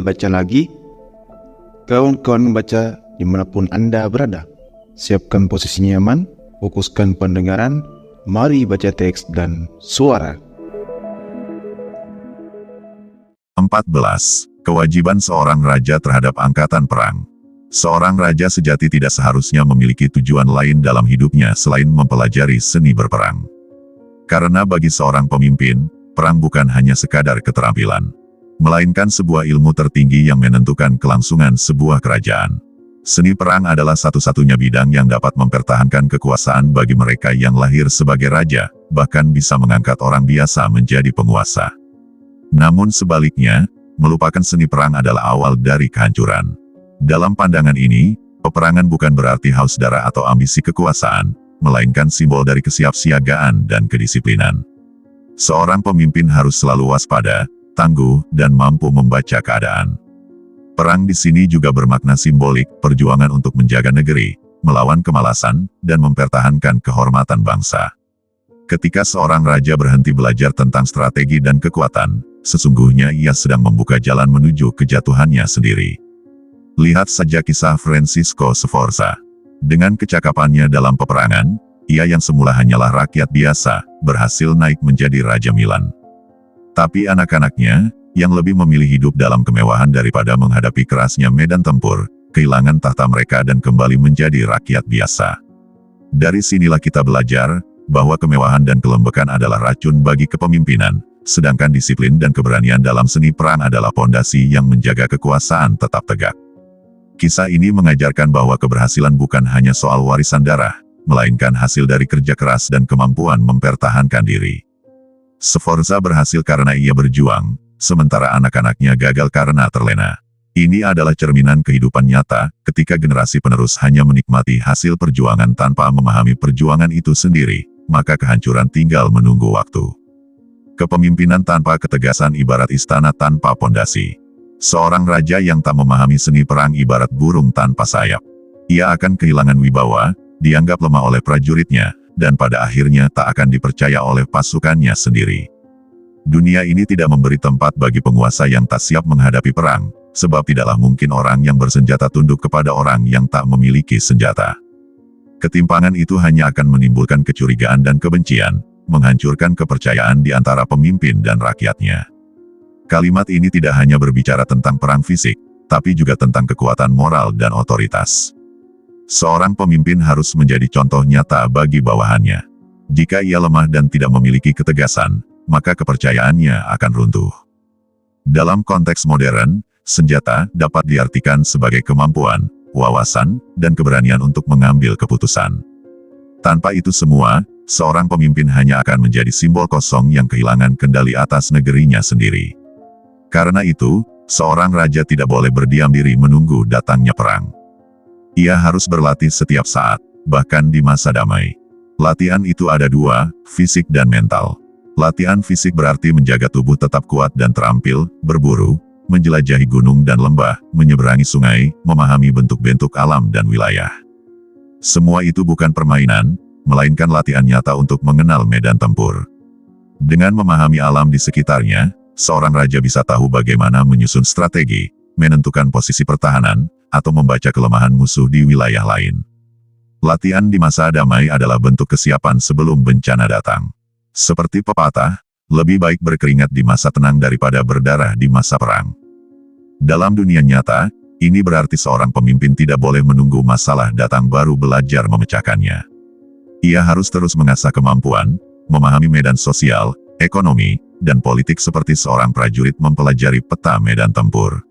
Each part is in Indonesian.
Baca lagi. Kawan-kawan baca dimanapun Anda berada. Siapkan posisi nyaman, fokuskan pendengaran, mari baca teks dan suara. 14. Kewajiban seorang raja terhadap angkatan perang. Seorang raja sejati tidak seharusnya memiliki tujuan lain dalam hidupnya selain mempelajari seni berperang. Karena bagi seorang pemimpin, perang bukan hanya sekadar keterampilan, melainkan sebuah ilmu tertinggi yang menentukan kelangsungan sebuah kerajaan. Seni perang adalah satu-satunya bidang yang dapat mempertahankan kekuasaan bagi mereka yang lahir sebagai raja, bahkan bisa mengangkat orang biasa menjadi penguasa. Namun sebaliknya, melupakan seni perang adalah awal dari kehancuran. Dalam pandangan ini, peperangan bukan berarti haus darah atau ambisi kekuasaan, melainkan simbol dari kesiapsiagaan dan kedisiplinan. Seorang pemimpin harus selalu waspada, tangguh, dan mampu membaca keadaan. Perang di sini juga bermakna simbolik, perjuangan untuk menjaga negeri, melawan kemalasan, dan mempertahankan kehormatan bangsa. Ketika seorang raja berhenti belajar tentang strategi dan kekuatan, sesungguhnya ia sedang membuka jalan menuju kejatuhannya sendiri. Lihat saja kisah Francisco Sforza. Dengan kecakapannya dalam peperangan, ia yang semula hanyalah rakyat biasa, berhasil naik menjadi Raja Milan. Tapi anak-anaknya, yang lebih memilih hidup dalam kemewahan daripada menghadapi kerasnya medan tempur, kehilangan tahta mereka dan kembali menjadi rakyat biasa. Dari sinilah kita belajar, bahwa kemewahan dan kelembekan adalah racun bagi kepemimpinan, sedangkan disiplin dan keberanian dalam seni perang adalah pondasi yang menjaga kekuasaan tetap tegak. Kisah ini mengajarkan bahwa keberhasilan bukan hanya soal warisan darah, melainkan hasil dari kerja keras dan kemampuan mempertahankan diri. Sforza berhasil karena ia berjuang, sementara anak-anaknya gagal karena terlena. Ini adalah cerminan kehidupan nyata, ketika generasi penerus hanya menikmati hasil perjuangan tanpa memahami perjuangan itu sendiri, maka kehancuran tinggal menunggu waktu. Kepemimpinan tanpa ketegasan ibarat istana tanpa pondasi. Seorang raja yang tak memahami seni perang ibarat burung tanpa sayap. Ia akan kehilangan wibawa, dianggap lemah oleh prajuritnya, dan pada akhirnya tak akan dipercaya oleh pasukannya sendiri. Dunia ini tidak memberi tempat bagi penguasa yang tak siap menghadapi perang, sebab tidaklah mungkin orang yang bersenjata tunduk kepada orang yang tak memiliki senjata. Ketimpangan itu hanya akan menimbulkan kecurigaan dan kebencian, menghancurkan kepercayaan di antara pemimpin dan rakyatnya. Kalimat ini tidak hanya berbicara tentang perang fisik, tapi juga tentang kekuatan moral dan otoritas. Seorang pemimpin harus menjadi contoh nyata bagi bawahannya. Jika ia lemah dan tidak memiliki ketegasan, maka kepercayaannya akan runtuh. Dalam konteks modern, senjata dapat diartikan sebagai kemampuan, wawasan, dan keberanian untuk mengambil keputusan. Tanpa itu semua, seorang pemimpin hanya akan menjadi simbol kosong yang kehilangan kendali atas negerinya sendiri. Karena itu, seorang raja tidak boleh berdiam diri menunggu datangnya perang. Ia harus berlatih setiap saat, bahkan di masa damai. Latihan itu ada dua, fisik dan mental. Latihan fisik berarti menjaga tubuh tetap kuat dan terampil, berburu, menjelajahi gunung dan lembah, menyeberangi sungai, memahami bentuk-bentuk alam dan wilayah. Semua itu bukan permainan, melainkan latihan nyata untuk mengenal medan tempur. Dengan memahami alam di sekitarnya, seorang raja bisa tahu bagaimana menyusun strategi, menentukan posisi pertahanan, atau membaca kelemahan musuh di wilayah lain. Latihan di masa damai adalah bentuk kesiapan sebelum bencana datang. Seperti pepatah, lebih baik berkeringat di masa tenang daripada berdarah di masa perang. Dalam dunia nyata, ini berarti seorang pemimpin tidak boleh menunggu masalah datang baru belajar memecahkannya. Ia harus terus mengasah kemampuan, memahami medan sosial, ekonomi, dan politik seperti seorang prajurit mempelajari peta medan tempur.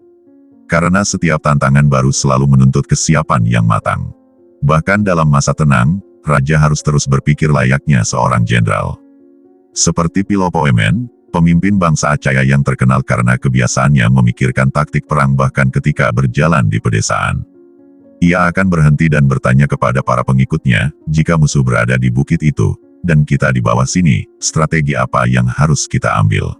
Karena setiap tantangan baru selalu menuntut kesiapan yang matang. Bahkan dalam masa tenang, raja harus terus berpikir layaknya seorang jenderal. Seperti Pilopoemen, pemimpin bangsa Acaya yang terkenal karena kebiasaannya memikirkan taktik perang bahkan ketika berjalan di pedesaan. Ia akan berhenti dan bertanya kepada para pengikutnya, jika musuh berada di bukit itu, dan kita di bawah sini, strategi apa yang harus kita ambil?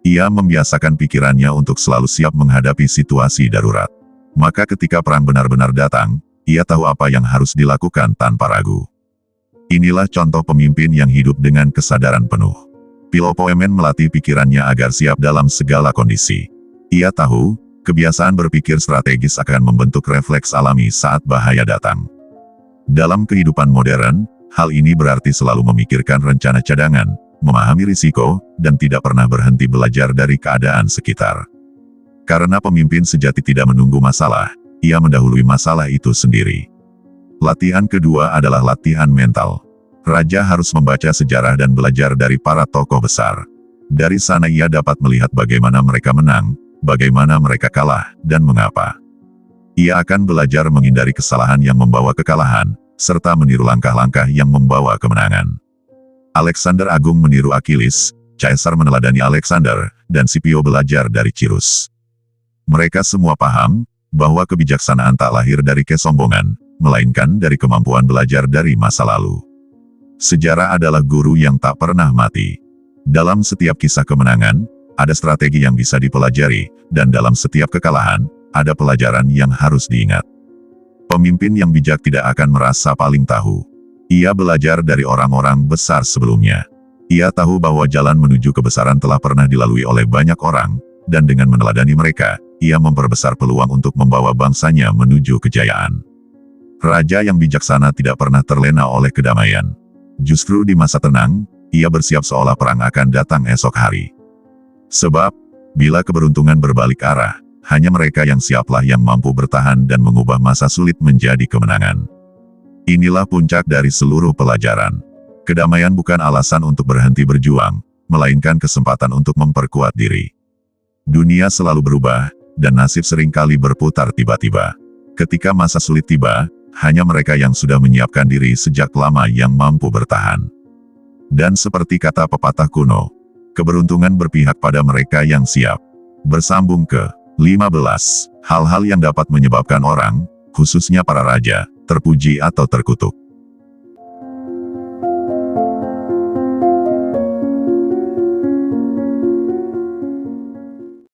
Ia membiasakan pikirannya untuk selalu siap menghadapi situasi darurat. Maka ketika perang benar-benar datang, ia tahu apa yang harus dilakukan tanpa ragu. Inilah contoh pemimpin yang hidup dengan kesadaran penuh. Philopoemen melatih pikirannya agar siap dalam segala kondisi. Ia tahu, kebiasaan berpikir strategis akan membentuk refleks alami saat bahaya datang. Dalam kehidupan modern, hal ini berarti selalu memikirkan rencana cadangan, memahami risiko, dan tidak pernah berhenti belajar dari keadaan sekitar. Karena pemimpin sejati tidak menunggu masalah, ia mendahului masalah itu sendiri. Latihan kedua adalah latihan mental. Raja harus membaca sejarah dan belajar dari para tokoh besar. Dari sana ia dapat melihat bagaimana mereka menang, bagaimana mereka kalah, dan mengapa. Ia akan belajar menghindari kesalahan yang membawa kekalahan, serta meniru langkah-langkah yang membawa kemenangan. Alexander Agung meniru Achilles, Caesar meneladani Alexander, dan Scipio belajar dari Cyrus. Mereka semua paham bahwa kebijaksanaan tak lahir dari kesombongan, melainkan dari kemampuan belajar dari masa lalu. Sejarah adalah guru yang tak pernah mati. Dalam setiap kisah kemenangan, ada strategi yang bisa dipelajari, dan dalam setiap kekalahan, ada pelajaran yang harus diingat. Pemimpin yang bijak tidak akan merasa paling tahu. Ia belajar dari orang-orang besar sebelumnya. Ia tahu bahwa jalan menuju kebesaran telah pernah dilalui oleh banyak orang, dan dengan meneladani mereka, ia memperbesar peluang untuk membawa bangsanya menuju kejayaan. Raja yang bijaksana tidak pernah terlena oleh kedamaian. Justru di masa tenang, ia bersiap seolah perang akan datang esok hari. Sebab, bila keberuntungan berbalik arah, hanya mereka yang siaplah yang mampu bertahan dan mengubah masa sulit menjadi kemenangan. Inilah puncak dari seluruh pelajaran. Kedamaian bukan alasan untuk berhenti berjuang, melainkan kesempatan untuk memperkuat diri. Dunia selalu berubah, dan nasib seringkali berputar tiba-tiba. Ketika masa sulit tiba, hanya mereka yang sudah menyiapkan diri sejak lama yang mampu bertahan. Dan seperti kata pepatah kuno, keberuntungan berpihak pada mereka yang siap. Bersambung ke 15. Hal-hal yang dapat menyebabkan orang, khususnya para raja, terpuji atau terkutuk.